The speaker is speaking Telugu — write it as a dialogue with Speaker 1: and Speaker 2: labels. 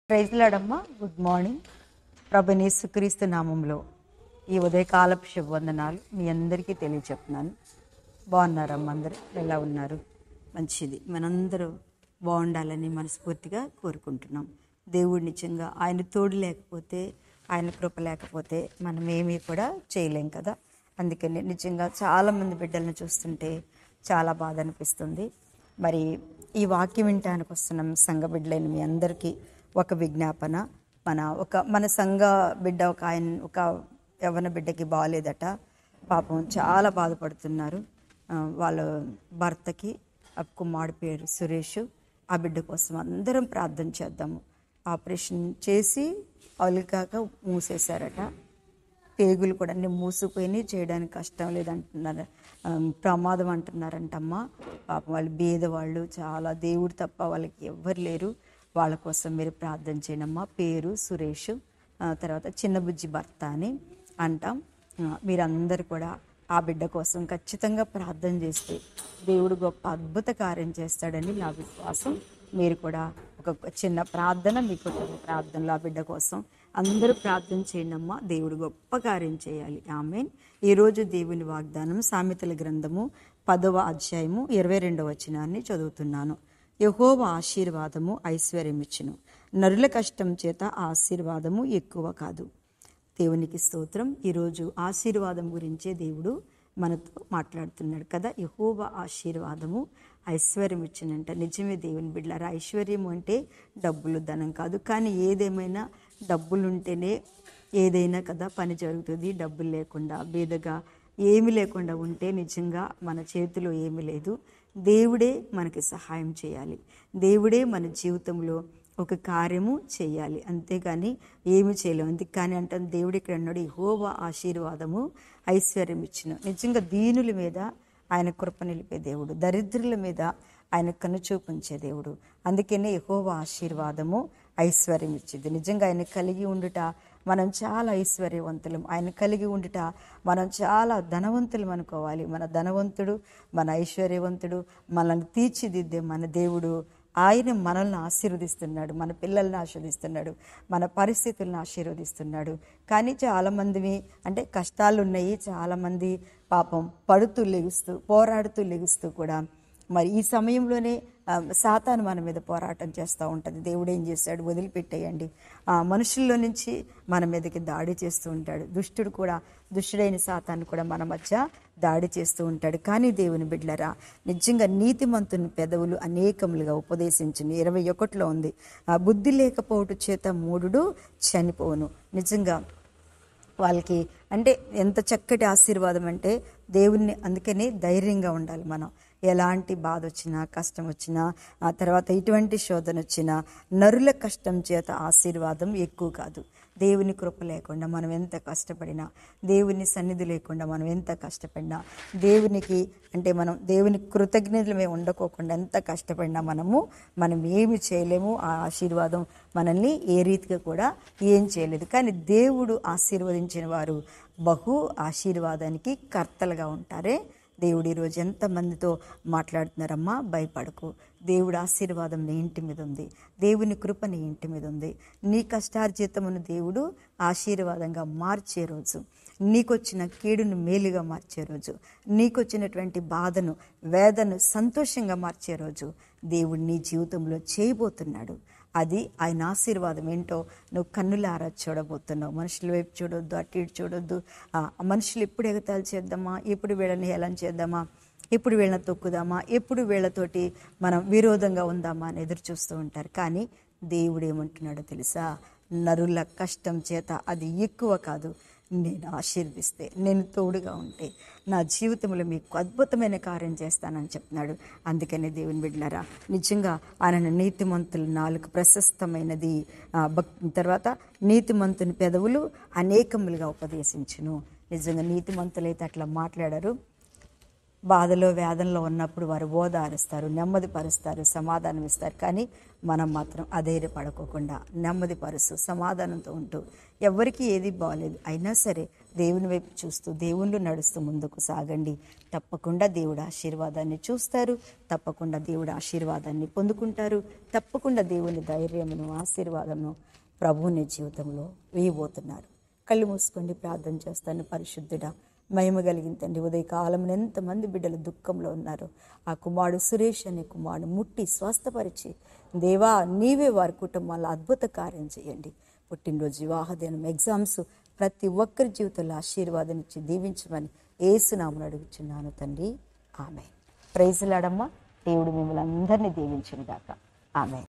Speaker 1: ప్రైజ్ లార్డమ్మా. Good morning. ప్రభువైన యేసుక్రీస్తు నామంలో ఈ ఉదయకాలపు శుభవందనాలు మీ అందరికీ తెలియచెప్తున్నాను. బాగున్నారమ్మా? అందరూ ఎలా ఉన్నారు? మంచిది. మనందరూ బాగుండాలని మనస్ఫూర్తిగా కోరుకుంటున్నాం. దేవుడు నిజంగా ఆయన తోడు లేకపోతే, ఆయన కృప లేకపోతే మనం ఏమీ కూడా చేయలేం కదా. అందుకని నిజంగా చాలామంది బిడ్డలను చూస్తుంటే చాలా బాధ అనిపిస్తుంది. మరి ఈ వాక్యం వినటానికి వస్తున్నాం సంఘ బిడ్డలైన మీ అందరికీ ఒక విజ్ఞాపన. మన సంఘ బిడ్డ ఒక యవ్వన బిడ్డకి బాగాలేదట. పాపం చాలా బాధపడుతున్నారు. వాళ్ళ భర్తకి కుమారుడు పేరు సురేష్. ఆ బిడ్డ కోసం అందరం ప్రార్థన చేద్దాము. ఆపరేషన్ చేసి అలికాక మూసేశారట. పేగులు కూడా అన్నీ మూసుకుపోయి చేయడానికి కష్టం లేదంటున్నారు, ప్రమాదం అంటున్నారంటమ్మా. పాపం వాళ్ళు బీదవాళ్ళు, చాలా దేవుడు తప్ప వాళ్ళకి ఎవ్వరు లేరు. వాళ్ళ కోసం మీరు ప్రార్థన చేయనమ్మా. పేరు సురేష్, తర్వాత చిన్న బుజ్జి భర్త అని అంటాం. మీరందరూ కూడా ఆ బిడ్డ కోసం ఖచ్చితంగా ప్రార్థన చేస్తే దేవుడు గొప్ప అద్భుత కార్యం చేస్తాడని నా విశ్వాసం. మీరు కూడా ఒక చిన్న ప్రార్థన, మీకు ప్రార్థనలో ఆ బిడ్డ కోసం అందరూ ప్రార్థన చేయండమ్మా. దేవుడు గొప్ప కార్యం చేయాలి. ఆమేన్. ఈరోజు దేవుని వాగ్దానం సామెతల గ్రంథము 10వ అధ్యాయము 22వ వచనాన్ని చదువుతున్నాను. యెహోవా ఆశీర్వాదము ఐశ్వర్యమిచ్చును, నరుల కష్టం చేత ఆశీర్వాదము ఎక్కువ కాదు. దేవునికి స్తోత్రం. ఈరోజు ఆశీర్వాదం గురించే దేవుడు మనతో మాట్లాడుతున్నాడు కదా. యెహోవా ఆశీర్వాదము ఐశ్వర్యం ఇచ్చినంట. నిజమే దేవుని బిడ్డలారా, ఐశ్వర్యం అంటే డబ్బులు, ధనం కాదు. కానీ ఏదేమైనా డబ్బులుంటేనే ఏదైనా కదా పని జరుగుతుంది. డబ్బులు లేకుండా, బీదగా ఏమి లేకుండా ఉంటే నిజంగా మన చేతిలో ఏమీ లేదు. దేవుడే మనకి సహాయం చేయాలి. దేవుడే మన జీవితంలో ఒక కార్యము చేయాలి, అంతేగాని ఏమి చేయలేము. అందుకని అంటాను, దేవుడు ఇక్కడ అన్నాడు యెహోవా ఆశీర్వాదము ఐశ్వర్యం ఇచ్చును. నిజంగా దీనుల మీద ఆయన కృప నిలిపే దేవుడు, దరిద్రుల మీద ఆయన కనుచూపు ఉంచే దేవుడు. అందుకనే యెహోవా ఆశీర్వాదము ఐశ్వర్యం ఇచ్చింది. నిజంగా ఆయన కలిగి ఉండుట మనం చాలా ఐశ్వర్యవంతులం. ఆయన కలిగి ఉండుట మనం చాలా ధనవంతులం అనుకోవాలి. మన ధనవంతుడు, మన ఐశ్వర్యవంతుడు, మనల్ని తీర్చిదిద్దే మన దేవుడు. ఆయన మనల్ని ఆశీర్వదిస్తున్నాడు, మన పిల్లల్ని ఆశీర్వదిస్తున్నాడు, మన పరిస్థితులను ఆశీర్వదిస్తున్నాడు. కానీ చాలామంది అంటే కష్టాలు ఉన్నాయి. చాలామంది పాపం పడుతూ లెగుస్తూ, పోరాడుతూ లెగుస్తూ కూడా మరి ఈ సమయంలోనే సాతాను మన మీద పోరాటం చేస్తూ ఉంటుంది. దేవుడు ఏం చేశాడు? వదిలిపెట్టేయండి. మనుషుల్లో నుంచి మన మీదకి దాడి చేస్తూ ఉంటాడు. దుష్టుడైన సాతాను కూడా మన మధ్య దాడి చేస్తూ ఉంటాడు. కానీ దేవుని బిడ్డలారా, నిజంగా నీతిమంతుని పెదవులు అనేకములుగా ఉపదేశించును. 21లో ఉంది, బుద్ధి లేకపోవటం చేత మూఢుడు చనిపోవును. నిజంగా వాళ్ళకి అంటే ఎంత చక్కటి ఆశీర్వాదం అంటే దేవుణ్ణి. అందుకని ధైర్యంగా ఉండాలి మనం. ఎలాంటి బాధ వచ్చినా, కష్టం వచ్చినా, ఆ తర్వాత ఇటువంటి శోధన వచ్చినా, నరుల కష్టం చేత ఆశీర్వాదం ఎక్కువ కాదు. దేవుని కృప లేకుండా మనం ఎంత కష్టపడినా, దేవుని సన్నిధి లేకుండా మనం ఎంత కష్టపడినా, మనం దేవుని కృతజ్ఞతలమే ఉండకోకుండా ఎంత కష్టపడినా మనం ఏమి చేయలేము. ఆ ఆశీర్వాదం మనల్ని ఏ రీతిగా కూడా ఏం చేయలేదు. కానీ దేవుడు ఆశీర్వదించిన వారు బహు ఆశీర్వాదానికి కర్తలుగా ఉంటారే. దేవుడు ఈరోజు ఎంతమందితో మాట్లాడుతున్నారమ్మా? భయపడకు. దేవుడు ఆశీర్వాదం నీ ఇంటి మీద ఉంది. దేవుని కృప నీ ఇంటి మీద ఉంది. నీ కష్టార్జితమును దేవుడు ఆశీర్వాదంగా మార్చే రోజు, నీకొచ్చిన కీడును మేలుగా మార్చే రోజు, నీకొచ్చినటువంటి బాధను, వేదను సంతోషంగా మార్చే రోజు దేవుడు నీ జీవితంలో చేయబోతున్నాడు. అది ఆయన ఆశీర్వాదం ఏంటో నువ్వు కన్నులారా చూడబోతున్నావు. మనుషుల వైపు చూడొద్దు, అటు ఇటు చూడొద్దు. మనుషులు ఎప్పుడు ఎగతాళి చేద్దామా, ఎప్పుడు వీళ్ళని హేళన చేద్దామా, ఎప్పుడు వీళ్ళని తొక్కుదామా, ఎప్పుడు వీళ్ళతోటి మనం విరోధంగా ఉందామా అని ఎదురు చూస్తూ ఉంటారు. కానీ దేవుడు ఏమంటున్నాడో తెలుసా? నరుల కష్టం చేత అది ఎక్కువ కాదు. నేను ఆశీర్దిస్తే, నేను తోడుగా ఉంటే నా జీవితంలో మీకు అద్భుతమైన కార్యం చేస్తానని చెప్తున్నాడు. అందుకనే దేవుని బిడ్డలారా, నిజంగా ఆయన నీతిమంతుల నాలుక ప్రశస్తమైనది. తర్వాత నీతిమంతుని పెదవులు అనేకములుగా ఉపదేశించును. నిజంగా నీతిమంతులైతే అట్లా మాట్లాడారు. బాధలో వేదనలో ఉన్నప్పుడు వారు ఓదారుస్తారు, నెమ్మది పరుస్తారు, సమాధానం ఇస్తారు. కానీ మనం మాత్రం అధైర్యపడకోకుండా నెమ్మది పరుస్తూ సమాధానంతో ఉంటూ ఎవరికి ఏది బాగలేదు అయినా సరే దేవుని వైపు చూస్తూ దేవుళ్ళు నడుస్తూ ముందుకు సాగండి. తప్పకుండా దేవుడు ఆశీర్వాదాన్ని చూస్తారు, తప్పకుండా దేవుడు ఆశీర్వాదాన్ని పొందుకుంటారు, తప్పకుండా దేవుని ధైర్యమును ఆశీర్వాదమును ప్రభువుని జీవితంలో వేయబోతున్నారు. కళ్ళు మూసుకోండి, ప్రార్థన చేస్తాను. పరిశుద్ధుడా, మహిమ కలిగిన తండ్రి, ఉదయకాలం ఎంతమంది బిడ్డలు దుఃఖంలో ఉన్నారు. ఆ కుమారుడు సురేష్ అనే కుమారుడు ముట్టి స్వస్థపరిచి దేవా నీవే వారి కుటుంబాల్లో అద్భుత కార్యం చేయండి. పుట్టినరోజు, వివాహదినం, ఎగ్జామ్స్ ప్రతి ఒక్కరి జీవితంలో ఆశీర్వాదం ఇచ్చి దీవించమని యేసునామమున అడుగుచున్నాను తండ్రి. ఆమేన్. ప్రైజ్ లార్డ్ అమ్మా. దేవుడు మిమ్మల్ని అందరినీ దీవించును గాక. ఆమేన్.